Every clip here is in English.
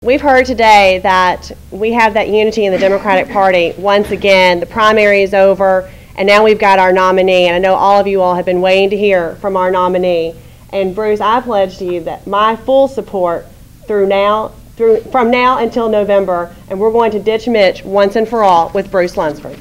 We've heard today that we have that unity in the Democratic Party. Once again, the primary is over, and now we've got our nominee. And I know all of you all have been waiting to hear from our nominee. And Bruce, I pledge to you that my full support from now until November, and we're going to ditch Mitch once and for all with Bruce Lunsford.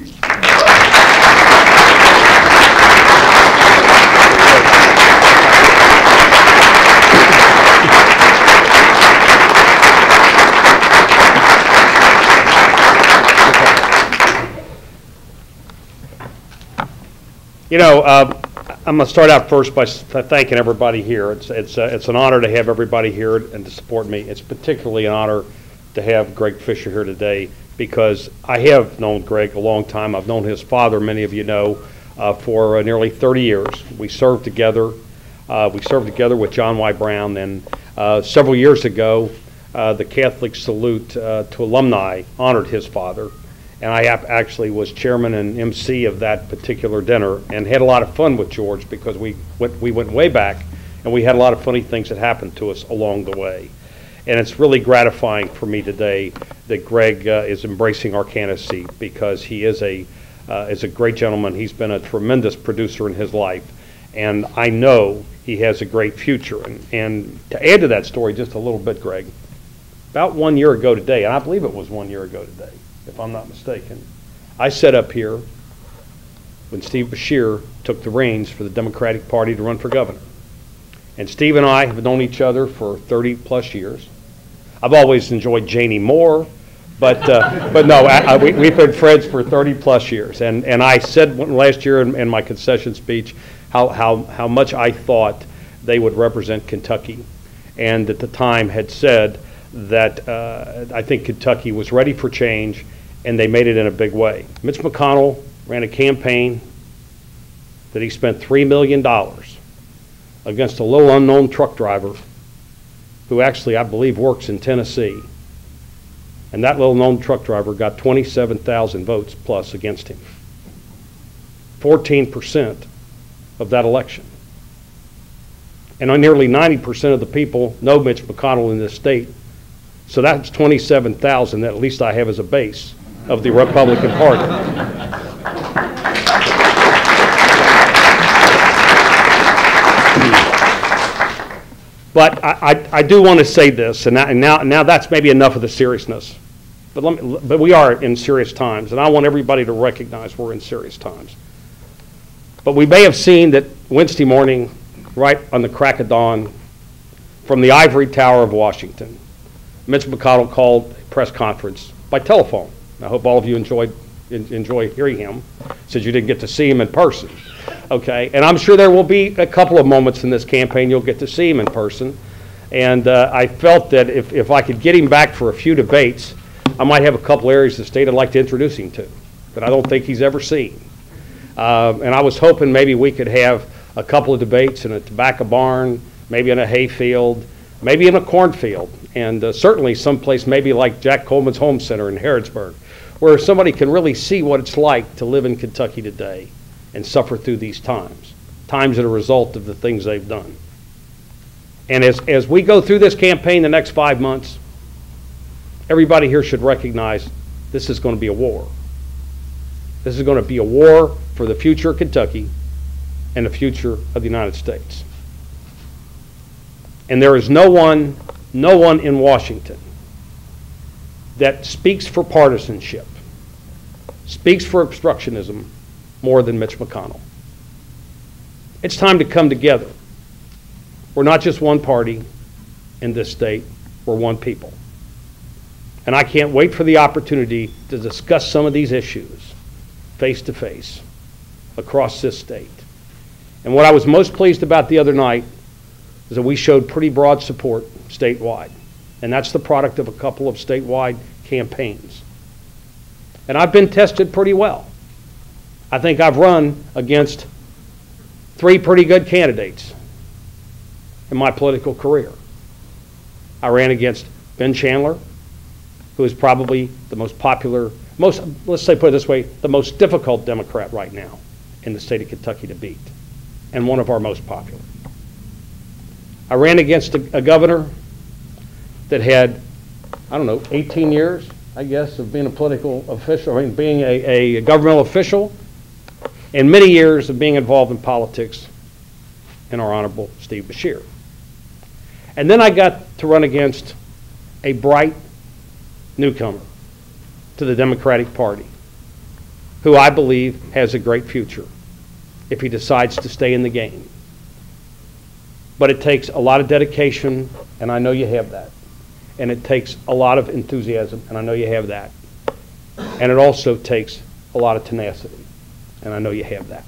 You know, I'm going to start out first by thanking everybody here. It's an honor to have everybody here and to support me. It's particularly an honor to have Greg Fisher here today because I have known Greg a long time. I've known his father, many of you know, for nearly 30 years. We served together. With John Y. Brown, and several years ago, the Catholic Salute to Alumni honored his father. And I actually was chairman and MC of that particular dinner and had a lot of fun with George because we went way back and we had a lot of funny things that happened to us along the way. And it's really gratifying for me today that Greg is embracing our candidacy because he is a great gentleman. He's been a tremendous producer in his life. And I know he has a great future. And to add to that story just a little bit, Greg, about 1 year ago today, and I believe it was 1 year ago today, if I'm not mistaken, I sat up here when Steve Beshear took the reins for the Democratic Party to run for governor. And Steve and I have known each other for 30 plus years. I've always enjoyed Janie Moore, but no, we've been friends for 30 plus years. And I said last year in my concession speech how much I thought they would represent Kentucky, and at the time had said that I think Kentucky was ready for change, and they made it in a big way. Mitch McConnell ran a campaign that he spent $3 million against a little unknown truck driver who actually, I believe, works in Tennessee. And that little known truck driver got 27,000 votes plus against him. 14% of that election. And nearly 90% of the people know Mitch McConnell in this state. So that's 27,000 that at least I have as a base of the Republican Party. But I do want to say this, and now that's maybe enough of the seriousness. But we are in serious times, and I want everybody to recognize we're in serious times. But we may have seen that Wednesday morning, right on the crack of dawn, from the ivory tower of Washington, Mitch McConnell called a press conference by telephone. I hope all of you enjoy hearing him, since you didn't get to see him in person. Okay, and I'm sure there will be a couple of moments in this campaign you'll get to see him in person. And I felt that if I could get him back for a few debates, I might have a couple areas of the state I'd like to introduce him to that I don't think he's ever seen. And I was hoping maybe we could have a couple of debates in a tobacco barn, maybe in a hay field, maybe in a cornfield, and certainly someplace maybe like Jack Coleman's Home Center in Harrodsburg, where somebody can really see what it's like to live in Kentucky today and suffer through these times that are a result of the things they've done. And as we go through this campaign the next 5 months, everybody here should recognize this is going to be a war. This is going to be a war for the future of Kentucky and the future of the United States. And there is no one in Washington that speaks for partisanship, speaks for obstructionism more than Mitch McConnell. It's time to come together. We're not just one party in this state, we're one people. And I can't wait for the opportunity to discuss some of these issues face to face across this state. And what I was most pleased about the other night is that we showed pretty broad support statewide. And that's the product of a couple of statewide campaigns. And I've been tested pretty well. I think I've run against 3 pretty good candidates in my political career. I ran against Ben Chandler, who is probably the most popular, let's say, put it this way, the most difficult Democrat right now in the state of Kentucky to beat, and one of our most popular. I ran against a governor that had I don't know, 18 years, I guess, of being a political official, I mean, being a governmental official, and many years of being involved in politics in our Honorable Steve Beshear. And then I got to run against a bright newcomer to the Democratic Party, who I believe has a great future if he decides to stay in the game. But it takes a lot of dedication, and I know you have that. And it takes a lot of enthusiasm, and I know you have that. And it also takes a lot of tenacity, and I know you have that.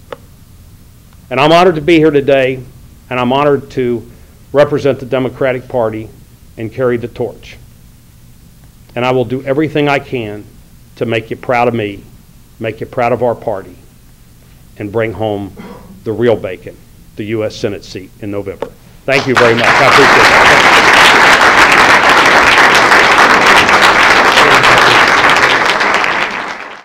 And I'm honored to be here today, and I'm honored to represent the Democratic Party and carry the torch. And I will do everything I can to make you proud of me, make you proud of our party, and bring home the real bacon, the U.S. Senate seat in November. Thank you very much. I appreciate it.